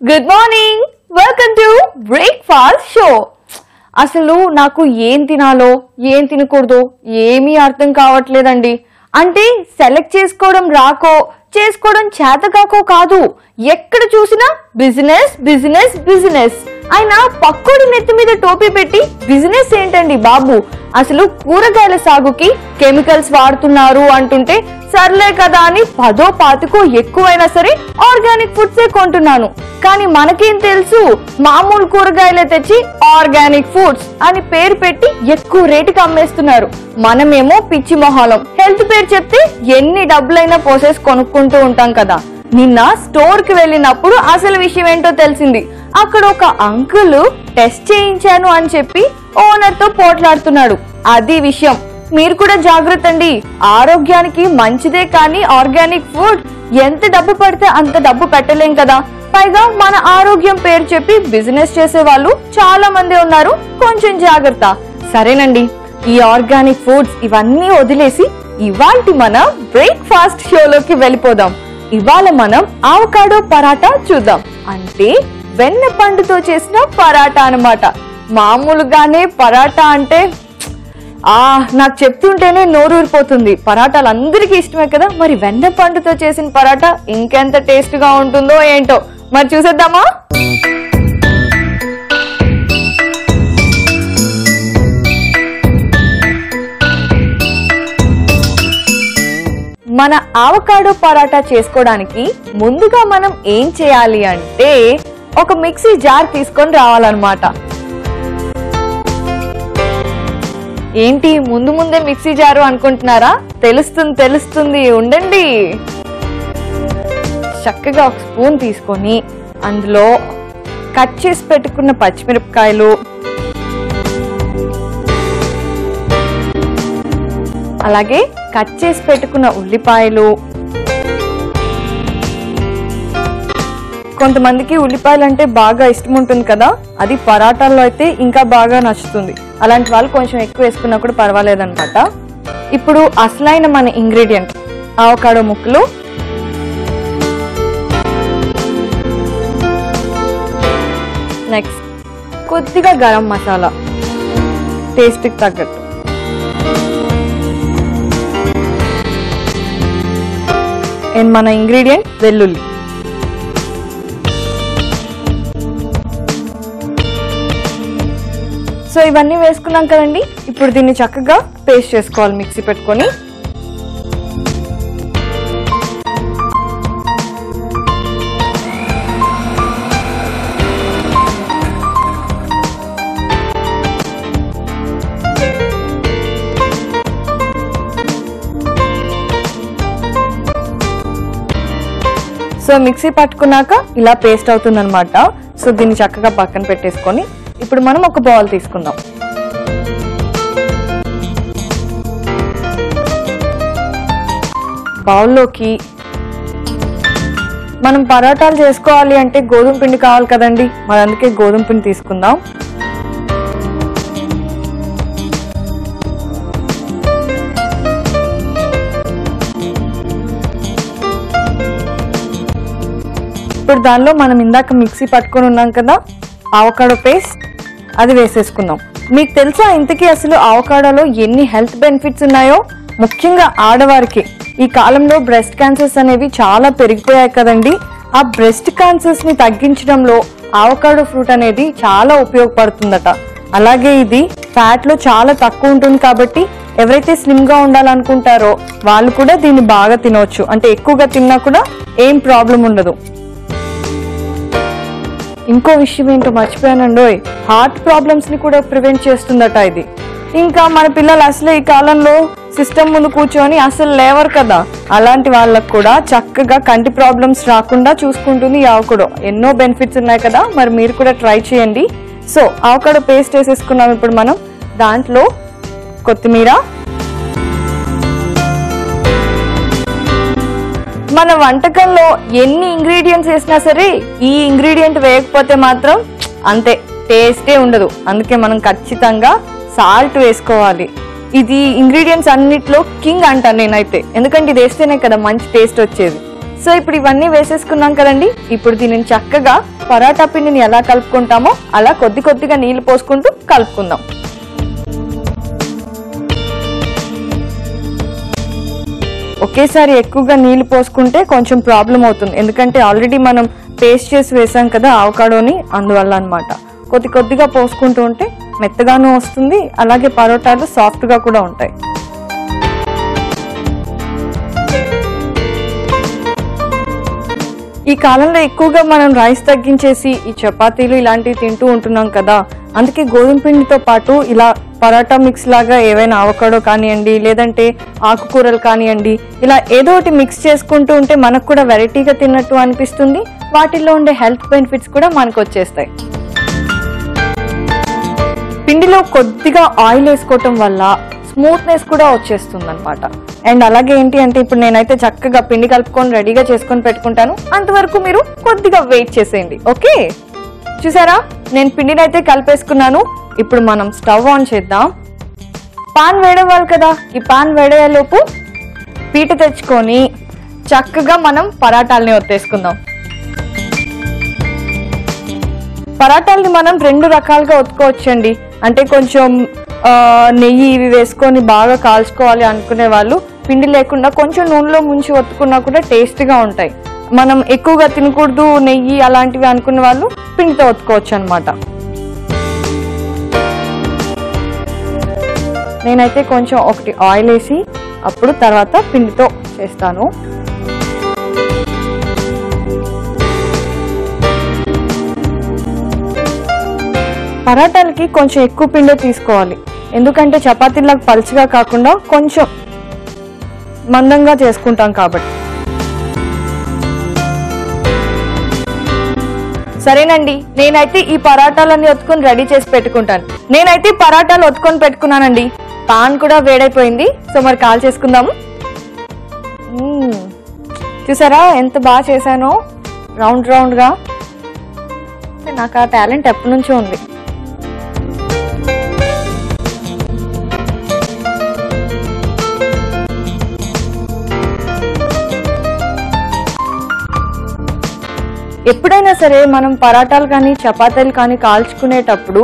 Good morning, welcome to breakfast show. అసలు నాకు ఏం తినాలో ఏం తినకూడదో ఏమీ అర్థం కావట్లేదండి. అంటే సెలెక్ట్ చేసుకోవడం రాకో చేసుకోవడం చేతకాకో కాదు, ఎక్కడ చూసినా బిజినెస్ బిజినెస్ బిజినెస్. అయినా పక్కోడి నెత్తి మీద టోపీ పెట్టి బిజినెస్ ఏంటండి బాబు? అసలు కూరగాయల సాగుకి కెమికల్స్ వాడుతున్నారు అంటుంటే సర్లే కదా అని 10-20 ఎక్కువైనా సరే ఆర్గానిక్ ఫుడ్సే కొంటున్నాను. కానీ మనకేం తెలుసు, మామూలు కూరగాయలే తెచ్చి ఆర్గానిక్ ఫుడ్స్ అని పేరు పెట్టి ఎక్కువ రేటుకి అమ్మేస్తున్నారు. మనమేమో పిచ్చి మొహాలం హెల్త్ పేరు చెప్తే ఎన్ని డబ్బులైనా పోసేసి కొనుక్కుంటూ ఉంటాం కదా. నిన్న స్టోర్ కి వెళ్ళినప్పుడు అసలు విషయం ఏంటో తెలిసింది. అక్కడ ఒక అంకుల్ టెస్ట్ చేయించాను అని చెప్పి ఓనర్ తో పోట్లాడుతున్నాడు. అది విషయం. మీరు కూడా జాగ్రత్త అండి. ఆరోగ్యానికి మంచిదే కానీ ఆర్గానిక్ ఫుడ్ ఎంత డబ్బు పడితే అంత డబ్బు పెట్టలేం కదా. పైగా మన ఆరోగ్యం పేరు చెప్పి బిజినెస్ చేసే వాళ్ళు చాలా మంది ఉన్నారు. కొంచెం జాగ్రత్త. సరేనండి, ఈ ఆర్గానిక్ ఫుడ్స్ ఇవన్నీ వదిలేసి ఇవాల్టి మన బ్రేక్ఫాస్ట్ షోలోకి వెళ్ళిపోదాం. ఇవాళ మనం అవకాడో పరాటా చూద్దాం. అంటే వెన్న పండుతో చేసిన పరాటా అన్నమాట. మామూలుగానే పరాటా అంటే నాకు చెప్తుంటేనే నోరూరిపోతుంది. పరాటాలు అందరికీ ఇష్టమే కదా, మరి వెన్న పండుతో చేసిన పరాటా ఇంకెంత టేస్ట్ గా ఉంటుందో ఏంటో మరి చూసేద్దామా? మన అవకాడో పరాటా చేసుకోవడానికి ముందుగా మనం ఏం చేయాలి అంటే ఒక మిక్సీ జార్ తీసుకొని రావాలన్నమాట. ఏంటి ముందు ముందే మిక్సీ జారు అనుకుంటున్నారా? తెలుస్తుంది ఉండండి. చక్కగా ఒక స్పూన్ తీసుకొని అందులో కట్ చేసి పెట్టుకున్న పచ్చిమిరపకాయలు, అలాగే కట్ చేసి పెట్టుకున్న ఉల్లిపాయలు, కొంతమందికి ఉల్లిపాయలు అంటే బాగా ఇష్టం ఉంటుంది కదా, అది పరాటాల్లో అయితే ఇంకా బాగా నచ్చుతుంది. అలాంటి వాళ్ళు కొంచెం ఎక్కువ వేసుకున్నా కూడా పర్వాలేదన్నమాట. ఇప్పుడు అసలైన మన ఇంగ్రీడియంట్ అవకాడో ముక్కలు, నెక్స్ట్ కొద్దిగా గరం మసాలా టేస్ట్కి తగ్గట్టు, అండ్ మన ఇంగ్రీడియంట్ వెల్లుల్లి. సో ఇవన్నీ వేసుకున్నాం కదండి. ఇప్పుడు దీన్ని చక్కగా పేస్ట్ చేసుకోవాలి మిక్సీ పెట్టుకొని. సో మిక్సీ పట్టుకున్నాక ఇలా పేస్ట్ అవుతుంది అనమాట. సో దీన్ని చక్కగా పక్కన పెట్టేసుకొని ఇప్పుడు మనం ఒక బౌల్ తీసుకుందాం. బౌల్లోకి మనం పరాటాలు చేసుకోవాలి అంటే గోధుమ పిండి కావాలి కదండి, మరి అందుకే గోధుమ పిండి తీసుకుందాం. ఇప్పుడు దానిలో మనం ఇందాక మిక్సీ పట్టుకొని ఉన్నాం కదా అవకాడో పేస్ట్, అది వేసేసుకుందాం. మీకు తెలుసా ఇంతకీ అసలు అవకాడోలో ఎన్ని హెల్త్ బెనిఫిట్స్ ఉన్నాయో? ముఖ్యంగా ఆడవారికి ఈ కాలంలో బ్రెస్ట్ క్యాన్సర్స్ అనేవి చాలా పెరిగిపోయాయి కదండి. ఆ బ్రెస్ట్ క్యాన్సర్స్ ని తగ్గించడంలో అవకాడో ఫ్రూట్ అనేది చాలా ఉపయోగపడుతుందట. అలాగే ఇది ఫ్యాట్ లో చాలా తక్కువ ఉంటుంది కాబట్టి ఎవరైతే స్లిమ్ గా ఉండాలనుకుంటారో వాళ్ళు కూడా దీన్ని బాగా తినవచ్చు. అంటే ఎక్కువగా తిన్నా కూడా ఏం ప్రాబ్లం ఉండదు. ఇంకో విషయం ఏంటో మర్చిపోయానండోయ్, హార్ట్ ప్రాబ్లమ్స్ ని కూడా ప్రివెంట్ చేస్తుందట ఇది. ఇంకా మన పిల్లలు అసలు ఈ కాలంలో సిస్టమ్ ముందు కూర్చొని అసలు లేవరు కదా, అలాంటి వాళ్ళకు కూడా చక్కగా కంటి ప్రాబ్లమ్స్ రాకుండా చూసుకుంటుంది ఈ అవకాడో. ఎన్నో బెనిఫిట్స్ ఉన్నాయి కదా, మరి మీరు కూడా ట్రై చేయండి. సో అవకాడో పేస్ట్ వేసేసుకున్నాం. ఇప్పుడు మనం దాంట్లో కొత్తిమీర, మన వంటకంలో ఎన్ని ఇంగ్రీడియంట్స్ వేసినా సరే ఈ ఇంగ్రీడియంట్ వేయకపోతే మాత్రం అంతే టేస్టే ఉండదు. అందుకే మనం ఖచ్చితంగా సాల్ట్ వేసుకోవాలి. ఇది ఇంగ్రీడియంట్స్ అన్నిట్లో కింగ్ అంటాను నేనైతే, ఎందుకంటే ఇది వేస్తేనే కదా మంచి టేస్ట్ వచ్చేది. సో ఇప్పుడు ఇవన్నీ వేసేసుకున్నాం కదండి. ఇప్పుడు దీనిని చక్కగా పరాటా పిండిని ఎలా కలుపుకుంటామో అలా కొద్ది కొద్దిగా నీళ్లు పోసుకుంటూ కలుపుకుందాం. ఒకేసారి ఎక్కువగా నీళ్లు పోసుకుంటే కొంచెం ప్రాబ్లం అవుతుంది, ఎందుకంటే ఆల్రెడీ మనం పేస్ట్ చేసి వేసాం కదా అవకాడోని, అందువల్ల అన్నమాట. కొద్ది కొద్దిగా పోసుకుంటూ ఉంటే మెత్తగాను వస్తుంది, అలాగే పరోటాలు సాఫ్ట్గా కూడా ఉంటాయి. ఈ కాలంలో ఎక్కువగా మనం రైస్ తగ్గించేసి ఈ చపాతీలు ఇలాంటివి తింటూ ఉంటున్నాం కదా, అందుకే గోధుమ పిండితో పాటు ఇలా పరాటా మిక్స్ లాగా ఏవైనా అవకాడో కానివ్వండి, లేదంటే ఆకుకూరలు కానివ్వండి, ఇలా ఏదో ఒకటి మిక్స్ చేసుకుంటూ ఉంటే మనకు కూడా వెరైటీగా తిన్నట్టు అనిపిస్తుంది. వాటిల్లో ఉండే హెల్త్ బెనిఫిట్స్ కూడా మనకు వచ్చేస్తాయి. పిండిలో కొద్దిగా ఆయిల్ వేసుకోవటం వల్ల స్మూత్నెస్ కూడా వచ్చేస్తుంది అనమాట. అండ్ అలాగే ఏంటి అంటే ఇప్పుడు నేనైతే చక్కగా పిండి కలుపుకొని రెడీగా చేసుకొని పెట్టుకుంటాను, అంతవరకు మీరు కొద్దిగా వెయిట్ చేసేయండి. ఓకే, చూసారా నేను పిండిని అయితే కలిపేసుకున్నాను. ఇప్పుడు మనం స్టవ్ ఆన్ చేద్దాం. పాన్ వేడవ్వాలి కదా, ఈ పాన్ వేడయ్యేలోపు పీట తెచ్చుకొని చక్కగా మనం పరాటాలని ఒత్తేసుకుందాం. పరాటాలని మనం 2 రకాలుగా ఒత్తుకోవచ్చండి. అంటే కొంచెం నెయ్యి ఇవి వేసుకొని బాగా కాల్చుకోవాలి అనుకునే వాళ్ళు పిండి లేకుండా కొంచెం నూనెలో ముంచి ఒత్తుకున్నా కూడా టేస్ట్గా ఉంటాయి. మనం ఎక్కువగా తినకూడదు నెయ్యి అలాంటివి అనుకునే వాళ్ళు పిండితో ఒత్తుకోవచ్చు అనమాట. నేనైతే కొంచెం ఒకటి ఆయిల్ వేసి అప్పుడు తర్వాత పిండితో చేస్తాను. పరాటాలకి కొంచెం ఎక్కువ పిండి తీసుకోవాలి, ఎందుకంటే చపాతీలకు పలుచగా కాకుండా కొంచెం మందంగా చేసుకుంటాం కాబట్టి. సరేనండి, నేనైతే ఈ పరాటాలన్నీ ఒత్తుకొని రెడీ చేసి పెట్టుకుంటాను. నేనైతే పరాటాలు ఒత్తుకొని పెట్టుకున్నానండి. పాన్ కూడా వేడైపోయింది, సో మరి కాల్ చేసుకుందాము. చూసారా ఎంత బాగా చేశానో, రౌండ్ రౌండ్గా. నాకు ఆ టాలెంట్ ఎప్పటి నుంచో ఉంది. ఎప్పుడైనా సరే మనం పరాటాలు కానీ చపాతీలు కానీ కాల్చుకునేటప్పుడు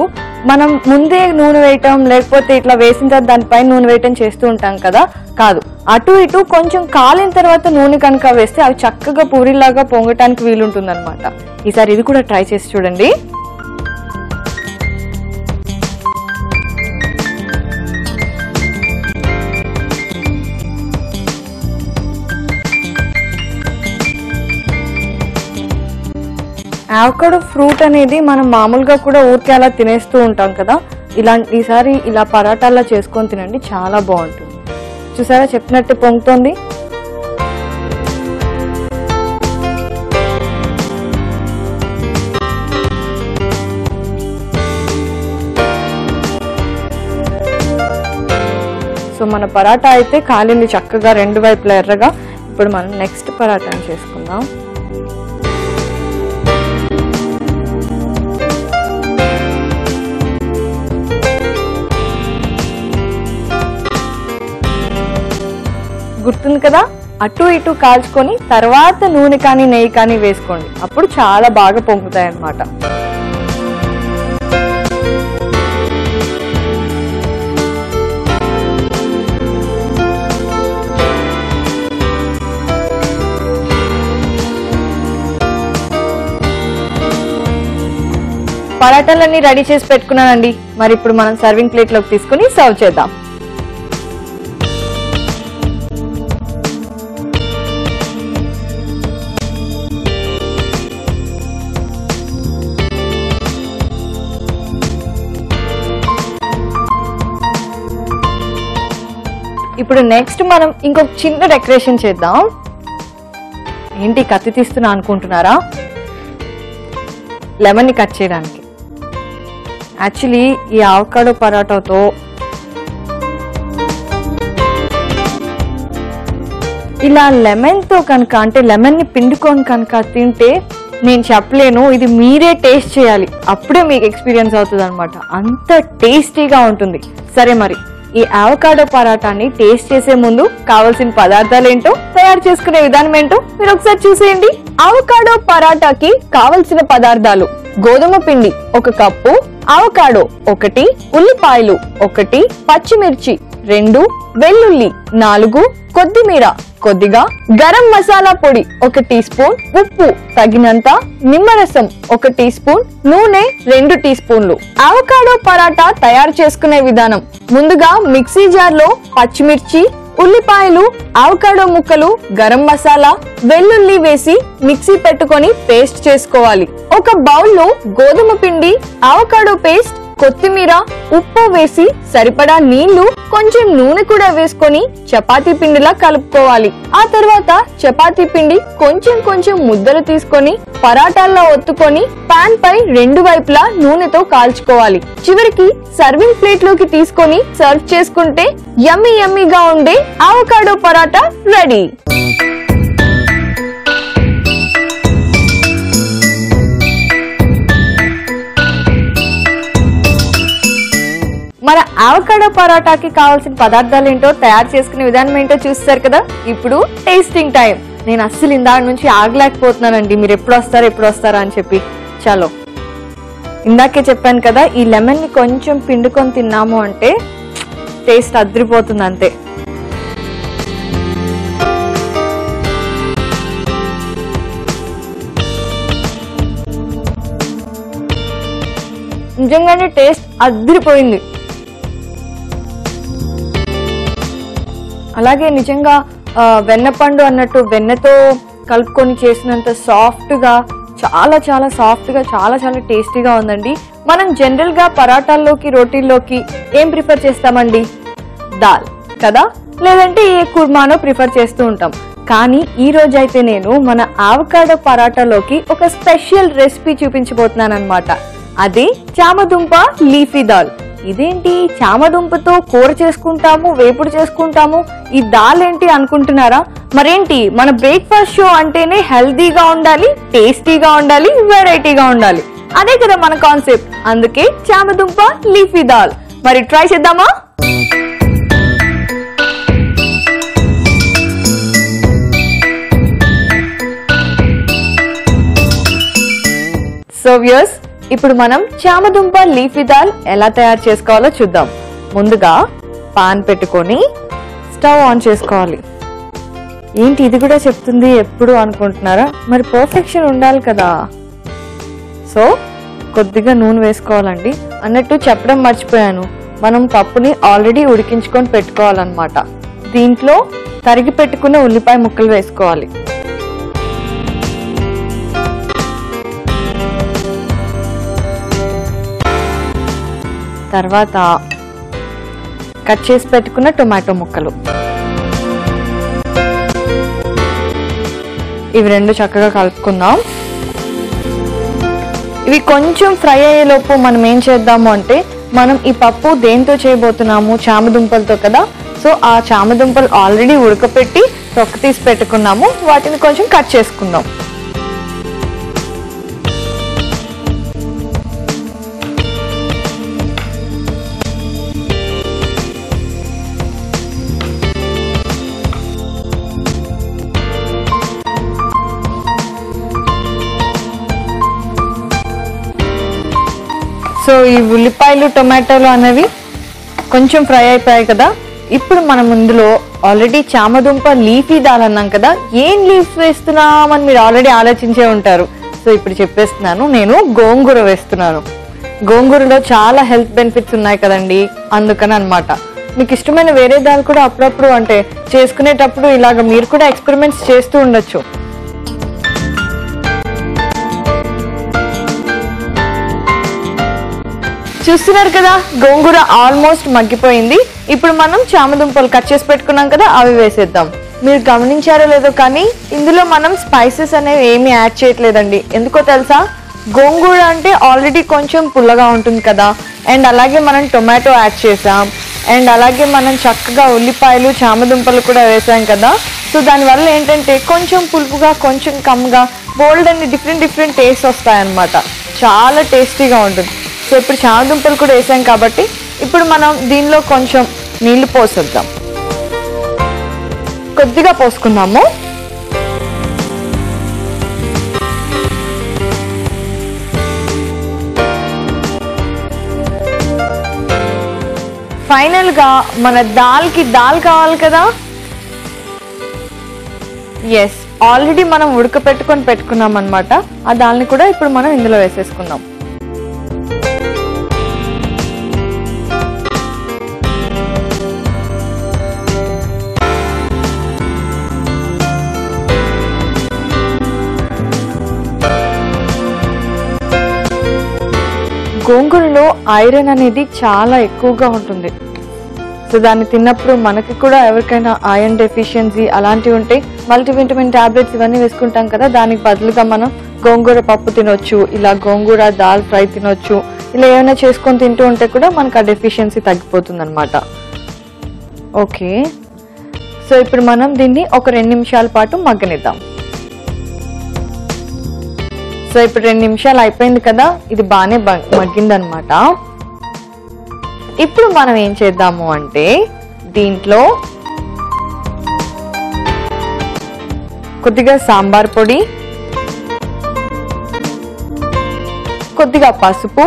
మనం ముందే నూనె వేయటం, లేకపోతే ఇట్లా వేసిన తర్వాత దానిపైన నూనె వేయటం చేస్తూ ఉంటాం కదా. కాదు, అటు ఇటు కొంచెం కాలిన తర్వాత నూనె కనుక వేస్తే అవి చక్కగా పూరిలాగా పొంగటానికి వీలుంటుంది అనమాట. ఈసారి ఇది కూడా ట్రై చేసి చూడండి. అవకాడో ఫ్రూట్ అనేది మనం మామూలుగా కూడా ఊరికే అలా తినేస్తూ ఉంటాం కదా, ఈసారి ఇలా పరాటాల్లో చేసుకొని తినండి, చాలా బాగుంటుంది. చూసారా చెప్పినట్టు పొంగుతోంది. సో మన పరాటా అయితే కాలింది చక్కగా 2 వైపులా ఎర్రగా. ఇప్పుడు మనం నెక్స్ట్ పరాటాని చేసుకుందాం. గుర్తుంది కదా, అటు ఇటు కాల్చుకొని తర్వాత నూనె కానీ నెయ్యి కానీ వేసుకోండి, అప్పుడు చాలా బాగా పొంగుతాయి అన్నమాట. పరాటాలన్నీ రెడీ చేసి పెట్టుకున్నానండి. మరి ఇప్పుడు మనం సర్వింగ్ ప్లేట్లోకి తీసుకుని సర్వ్ చేద్దాం. ఇప్పుడు నెక్స్ట్ మనం ఇంకొక చిన్న డెకరేషన్ చేద్దాం. ఏంటి కత్తి తీస్తున్నా అనుకుంటున్నారా? లెమన్ ని కట్ చేయడానికి. యాక్చువల్లీ ఈ అవకాడో పరాటాతో ఇలా లెమన్ తో కనుక, అంటే లెమన్ ని పిండుకొని కనుక తింటే నేను చెప్పలేను, ఇది మీరే టేస్ట్ చేయాలి, అప్పుడే మీకు ఎక్స్పీరియన్స్ అవుతుంది అనమాట. అంత టేస్టీగా ఉంటుంది. సరే మరి ఈ అవకాడో పరాటాని టేస్ట్ చేసే ముందు కావాల్సిన పదార్థాలు ఏంటో, తయారు చేసుకునే విధానం ఏంటో మీరు ఒకసారి చూసేయండి. అవకాడో పరాటాకి కావలసిన పదార్థాలు: గోధుమ పిండి 1 కప్పు, అవకాడో 1, ఉల్లిపాయలు 1, పచ్చిమిర్చి 2, వెల్లుల్లి 4, కొత్తిమీర కొద్దిగా, గరం మసాలా పొడి 1 టీ స్పూన్, ఉప్పు తగినంత, నిమ్మరసం 1 టీ స్పూన్, నూనె 2 టీ స్పూన్లు. అవకాడో పరాటా తయారు చేసుకునే విధానం: ముందుగా మిక్సీ జార్లో పచ్చిమిర్చి, ఉల్లిపాయలు, అవకాడో ముక్కలు, గరం మసాలా, వెల్లుల్లి వేసి మిక్సీ పెట్టుకొని పేస్ట్ చేసుకోవాలి. ఒక బౌల్లో గోధుమ పిండి, అవకాడో పేస్ట్, కొత్తిమీర, ఉప్పు వేసి సరిపడా నీళ్లు, కొంచెం నూనె కూడా వేసుకొని చపాతీ పిండిలా కలుపుకోవాలి. ఆ తర్వాత చపాతీ పిండి కొంచెం కొంచెం ముద్దలు తీసుకొని పరాటాల్లో ఒత్తుకొని పాన్ పై 2 వైపులా నూనెతో కాల్చుకోవాలి. చివరికి సర్వింగ్ ప్లేట్ లోకి తీసుకొని సర్వ్ చేసుకుంటే యమ్మీ యమ్మీగా ఉండే అవకాడో పరాటా రెడీ. మన అవకాడో పరాటాకి కావాల్సిన పదార్థాలు ఏంటో, తయారు చేసుకునే విధానం ఏంటో చూస్తారు కదా. ఇప్పుడు టేస్టింగ్ టైం. నేను అస్సలు ఇందాక నుంచి ఆగలేకపోతున్నానండి, మీరు ఎప్పుడు వస్తారా అని చెప్పి. చలో, ఇందాకే చెప్పాను కదా, ఈ లెమన్ ని కొంచెం పిండుకొని తిన్నాము అంటే టేస్ట్ అదిరిపోతుంది అంతే. నిజంగానే టేస్ట్ అదిరిపోయింది. అలాగే నిజంగా వెన్నపండు అన్నట్టు వెన్నతో కలుపుకొని చేసినంత సాఫ్ట్ గా, చాలా చాలా సాఫ్ట్ గా, చాలా చాలా టేస్టీగా ఉందండి. మనం జనరల్ గా పరాటాల్లోకి, రోటీల్లోకి ఏం ప్రిఫర్ చేస్తామండి? దాల్ కదా, లేదంటే ఏ కుర్మానో ప్రిఫర్ చేస్తూ ఉంటాం. కానీ ఈ రోజు అయితే నేను మన అవకాడో పరాటాలోకి ఒక స్పెషల్ రెసిపీ చూపించబోతున్నాను అనమాట. అది చామదుంప లీఫీ దాల్. ఇదేంటి, చామదుంపతో కూర చేసుకుంటాము, వేపుడు చేసుకుంటాము, ఈ దాల్ ఏంటి అనుకుంటున్నారా? మరేంటి, మన బ్రేక్ఫాస్ట్ షో అంటేనే హెల్దీగా ఉండాలి, టేస్టీగా ఉండాలి, వెరైటీగా ఉండాలి. అదే కదా మన కాన్సెప్ట్. అందుకే చామదుంప లీఫీ దాల్. మరి ట్రై చేద్దామా? సో వ్యూయర్స్, ఇప్పుడు మనం చామదుంప లీఫీ దాల్ ఎలా తయారు చేసుకోవాలో చూద్దాం. ముందుగా పాన్ పెట్టుకొని స్టవ్ ఆన్ చేసుకోవాలి. ఏంటి ఇది కూడా చెప్తుంది ఎప్పుడు అనుకుంటున్నారా? మరి పర్ఫెక్షన్ ఉండాలి కదా. సో కొద్దిగా నూనె వేసుకోవాలండి. అన్నట్టు చెప్పడం మర్చిపోయాను, మనం పప్పుని ఆల్రెడీ ఉడికించుకొని పెట్టుకోవాలన్నమాట. దీంట్లో తరిగి పెట్టుకున్న ఉల్లిపాయ ముక్కలు వేసుకోవాలి. తర్వాత కట్ చేసి పెట్టుకున్న టొమాటో ముక్కలు, ఇవి 2 చక్కగా కలుపుకుందాం. ఇవి కొంచెం ఫ్రై అయ్యేలోపు మనం ఏం చేద్దాము అంటే, మనం ఈ పప్పు దేంతో చేయబోతున్నాము? చామదుంపలతో కదా. సో ఆ చామదుంపలు ఆల్రెడీ ఉడకపెట్టి తొక్క తీసి పెట్టుకున్నాము, వాటిని కొంచెం కట్ చేసుకుందాం. సో ఈ ఉల్లిపాయలు, టొమాటోలు అనేవి కొంచెం ఫ్రై అయిపోయాయి కదా. ఇప్పుడు మనం ఇందులో ఆల్రెడీ చామదుంప లీఫీ దాల్ అన్నాం కదా, ఏం లీఫ్ వేస్తున్నామని మీరు ఆల్రెడీ ఆలోచించే ఉంటారు. సో ఇప్పుడు చెప్పేస్తున్నాను, నేను గోంగూర వేస్తున్నాను. గోంగూరలో చాలా హెల్త్ బెనిఫిట్స్ ఉన్నాయి కదండి, అందుకని అనమాట. మీకు ఇష్టమైన వేరే దాల్ కూడా అప్పుడప్పుడు అంటే చేసుకునేటప్పుడు ఇలాగ మీరు కూడా ఎక్స్పెరిమెంట్స్ చేస్తూ ఉండొచ్చు. చూస్తున్నారు కదా, గోంగూర ఆల్మోస్ట్ మగ్గిపోయింది. ఇప్పుడు మనం చామదుంపలు కట్ చేసి పెట్టుకున్నాం కదా, అవి వేసేద్దాం. మీరు గమనించారో లేదో కానీ ఇందులో మనం స్పైసెస్ అనేవి ఏమీ యాడ్ చేయట్లేదండి. ఎందుకో తెలుసా? గోంగూర అంటే ఆల్రెడీ కొంచెం పుల్లగా ఉంటుంది కదా, అండ్ అలాగే మనం టొమాటో యాడ్ చేసాం, అండ్ అలాగే మనం చక్కగా ఉల్లిపాయలు, చామదుంపలు కూడా వేసాం కదా. సో దానివల్ల ఏంటంటే కొంచెం పులుపుగా, కొంచెం కమ్గా, బోల్డ్ అన్ని డిఫరెంట్ టేస్ట్ వస్తాయన్నమాట. చాలా టేస్టీగా ఉంటుంది. సో ఇప్పుడు చామదుంపలు కూడా వేసాం కాబట్టి ఇప్పుడు మనం దీనిలో కొంచెం నీళ్లు పోసేద్దాం. కొద్దిగా పోసుకుందాము. ఫైనల్ గా మన దాల్కి దాల్ కావాలి కదా. ఎస్, ఆల్రెడీ మనం పెట్టుకున్నాం అన్నమాట. ఆ దాల్ని కూడా ఇప్పుడు మనం ఇందులో వేసేసుకుందాం. గోంగూరలో ఐరన్ అనేది చాలా ఎక్కువగా ఉంటుంది. సో దాన్ని తిన్నప్పుడు మనకి కూడా ఎవరికైనా ఐరన్ డెఫిషియన్సీ అలాంటివి ఉంటే మల్టీవిటమిన్ టాబ్లెట్స్ ఇవన్నీ వేసుకుంటాం కదా, దానికి బదులుగా మనం గోంగూర పప్పు తినొచ్చు, ఇలా గోంగూర దాల్ ఫ్రై తినొచ్చు. ఇలా ఏమైనా చేసుకొని తింటూ ఉంటే కూడా మనకు ఆ డెఫిషియన్సీ తగ్గిపోతుంది అనమాట. ఓకే, సో ఇప్పుడు మనం దీన్ని ఒక 2 నిమిషాల పాటు మగ్గనిద్దాం. సో ఇప్పుడు 2 నిమిషాలు అయిపోయింది కదా, ఇది బాగానే మగ్గిందనమాట. ఇప్పుడు మనం ఏం చేద్దాము అంటే దీంట్లో కొద్దిగా సాంబార్ పొడి, కొద్దిగా పసుపు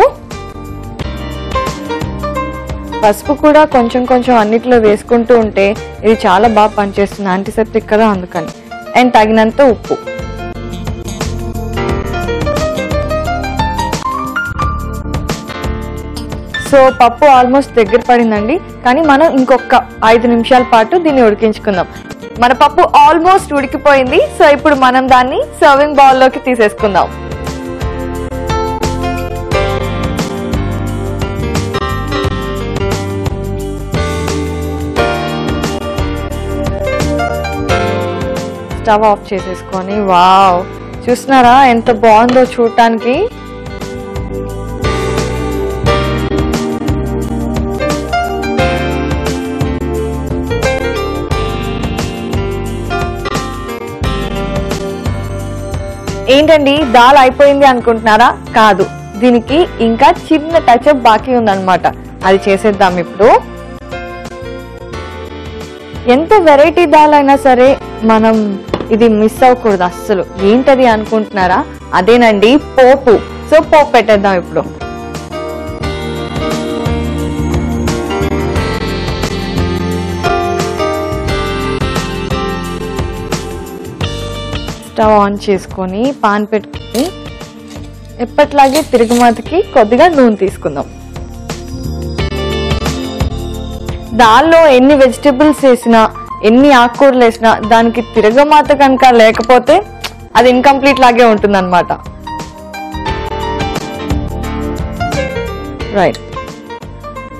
కూడా కొంచెం కొంచెం అన్నిట్లో వేసుకుంటూ ఉంటే ఇది చాలా బాగా పనిచేస్తుంది, యాంటీసెప్టిక్ కదా అందుకని. అండ్ తగినంత ఉప్పు. సో పప్పు ఆల్మోస్ట్ దగ్గర పడిందండి, కానీ మనం ఇంకొక 5 నిమిషాల పాటు దీన్ని ఉడికించుకుందాం. మన పప్పు ఆల్మోస్ట్ ఉడికిపోయింది. సో ఇప్పుడు మనం దాన్ని సర్వింగ్ బౌల్లోకి తీసేసుకుందాం. స్టవ్ ఆఫ్ చేసేసుకొని, వావ్, చూస్తున్నారా ఎంత బాగుందో చూడటానికి. ఏంటండి దాల్ అయిపోయింది అనుకుంటున్నారా? కాదు, దీనికి ఇంకా చిన్న టచ్అప్ బాకీ ఉందన్నమాట. అది చేసేద్దాం ఇప్పుడు. ఎంత వెరైటీ దాల్ అయినా సరే మనం ఇది మిస్ అవ్వకూడదు అస్సలు. ఏంటది అనుకుంటున్నారా? అదేనండి పోపు. సో పోపు పెట్టేద్దాం ఇప్పుడు. స్టవ్ ఆన్ చేసుకొని పాన్ పెట్టుకుని ఎప్పట్లాగే తిరుగుమాతకి కొద్దిగా నూనె తీసుకుందాం. దాల్లో ఎన్ని వెజిటబుల్స్ వేసినా, ఎన్ని ఆకుకూరలు వేసినా దానికి తిరగమాత కనుక లేకపోతే అది ఇన్కంప్లీట్ లాగే ఉంటుంది అనమాట. రైట్,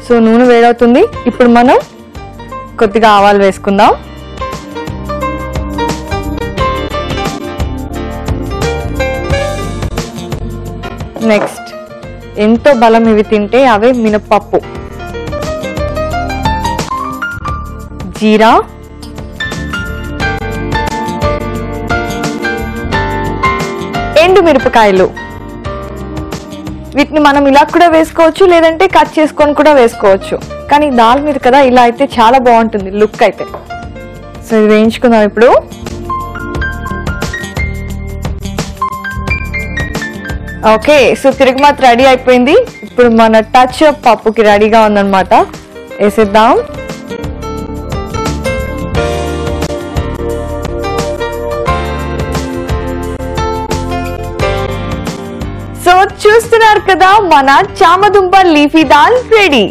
సో నూనె వేడవుతుంది. ఇప్పుడు మనం కొద్దిగా ఆవాలు వేసుకుందాం. నెక్స్ట్ ఎంతో బలం ఇవి తింటే అవే మినపప్పు, జీరా, ఎండు మిరపకాయలు. వీటిని మనం ఇలా కూడా వేసుకోవచ్చు, లేదంటే కట్ చేసుకొని కూడా వేసుకోవచ్చు. కానీ దాల్ మీద కదా, ఇలా అయితే చాలా బాగుంటుంది లుక్ అయితే. సో ఇది వేయించుకుందాం ఇప్పుడు. ఓకే, సో తిరుగుమాత రెడీ అయిపోయింది. ఇప్పుడు మన టచ్ పప్పుకి రెడీగా ఉందన్నమాట. వేసేద్దాం. సో చూస్తున్నారు కదా, మన చామదుంప లీఫీ దాల్ రెడీ.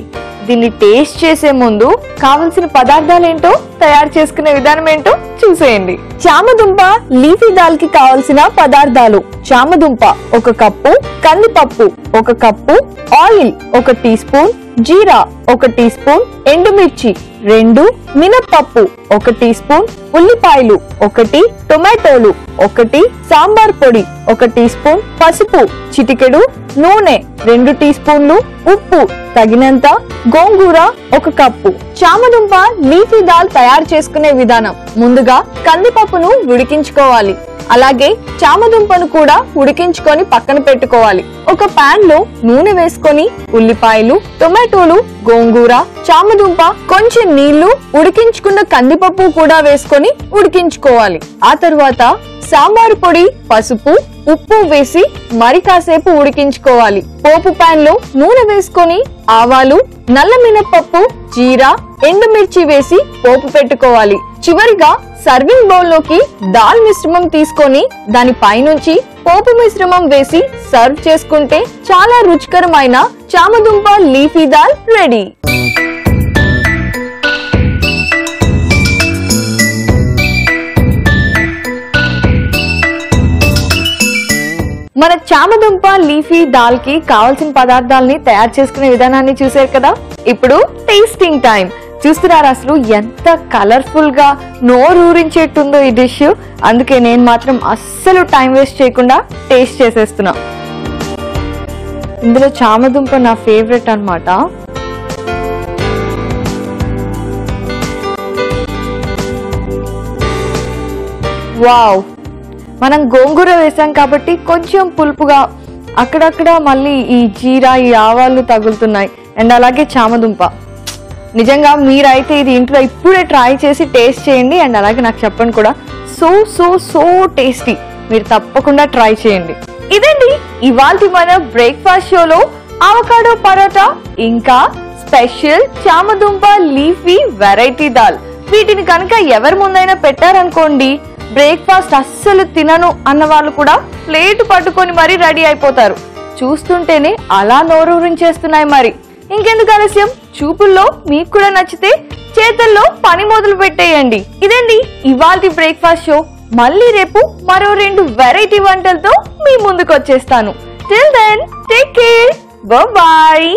దీన్ని టేస్ట్ చేసే ముందు కావలసిన పదార్థాలు ఏంటో, తయారు చేసుకునే విధానం ఏంటో చూసేయండి. చామదుంప లీఫీ దాల్ కి కావలసిన పదార్థాలు: చామదుంప 1 కప్పు, కందిపప్పు 1 కప్పు, ఆయిల్ 1 టీ స్పూన్, జీరా 1 టీ స్పూన్, ఎండుమిర్చి 2, మినప్పప్పు 1 టీ స్పూన్, ఉల్లిపాయలు 1, టొమాటోలు 1, సాంబార్ పొడి 1 టీ స్పూన్, పసుపు చిటికెడు, నూనె 2 టీ స్పూన్లు, ఉప్పు తగినంత, గోంగూర 1 కప్పు. చామదుంప లీఫీ దాల్ తయారు చేసుకునే విధానం: ముందుగా కందిపప్పును ఉడికించుకోవాలి. అలాగే చామదుంపను కూడా ఉడికించుకొని పక్కన పెట్టుకోవాలి. ఒక పాన్ లో నూనె వేసుకొని ఉల్లిపాయలు, టొమాటోలు, గోంగూర, చామదుంప, కొంచెం నీళ్లు, ఉడికించుకున్న కందిపప్పు కూడా వేసుకొని ఉడికించుకోవాలి. ఆ తర్వాత సాంబారు పొడి, పసుపు, ఉప్పు వేసి మరి కాసేపు ఉడికించుకోవాలి. పోపు పాన్ లో నూనె వేసుకొని ఆవాలు, నల్ల మినపప్పు, జీరా, ఎండుమిర్చి వేసి పోపు పెట్టుకోవాలి. చివరిగా సర్వింగ్ బౌల్ లోకి దాల్ మిశ్రమం తీసుకొని దాని పైనుంచి పోపు మిశ్రమం వేసి సర్వ్ చేసుకుంటే చాలా రుచికరమైన చామదుంప లీఫీ దాల్ రెడీ. మన చామదుంప లీఫీ దాల్ కి కావాల్సిన పదార్థాలని తయారు చేసుకునే విధానాన్ని చూసారు కదా. ఇప్పుడు టేస్టింగ్ టైం. చూస్తున్నారా అసలు ఎంత కలర్ఫుల్ గా నోరూరించేట్టుందో ఈ డిష్. అందుకే నేను మాత్రం అస్సలు టైం వేస్ట్ చేయకుండా టేస్ట్ చేసేస్తున్నా. ఇందులో చామదుంప నా ఫేవరెట్ అన్నమాట. వావ్, మనం గోంగూర వేసాం కాబట్టి కొంచెం పులుపుగా, అక్కడక్కడ మళ్ళీ ఈ జీరా, ఈ ఆవాలు తగులుతున్నాయి. అండ్ అలాగే చామదుంప. నిజంగా మీరైతే ఇది ఇంట్లో ఇప్పుడే ట్రై చేసి టేస్ట్ చేయండి. అండ్ అలాగే నాకు చెప్పండి కూడా. So so so tasty. మీరు తప్పకుండా ట్రై చేయండి. ఇదండి ఇవాల్టి మన బ్రేక్ఫాస్ట్ షోలో అవకాడో పరోటా ఇంకా స్పెషల్ చామదుంప లీఫీ వెరైటీ దాల్. వీటిని కనుక ఎవరి ముందైనా పెట్టారనుకోండి, బ్రేక్ఫాస్ట్ అస్సలు తినను అన్న వాళ్ళు కూడా ప్లేట్ పట్టుకొని మరీ రెడీ అయిపోతారు. చూస్తుంటేనే అలా నోరూరించేస్తున్నాయి. మరి ఇంకెందుకు ఆలస్యం, చూపుల్లో మీకు కూడా నచ్చితే చేతుల్లో పని మొదలు పెట్టేయండి. ఇదండి ఇవాల్టి బ్రేక్ఫాస్ట్ షో. మళ్ళీ రేపు మరో 2 వెరైటీ వంటలతో మీ ముందుకు వచ్చేస్తాను. Till then take care, by.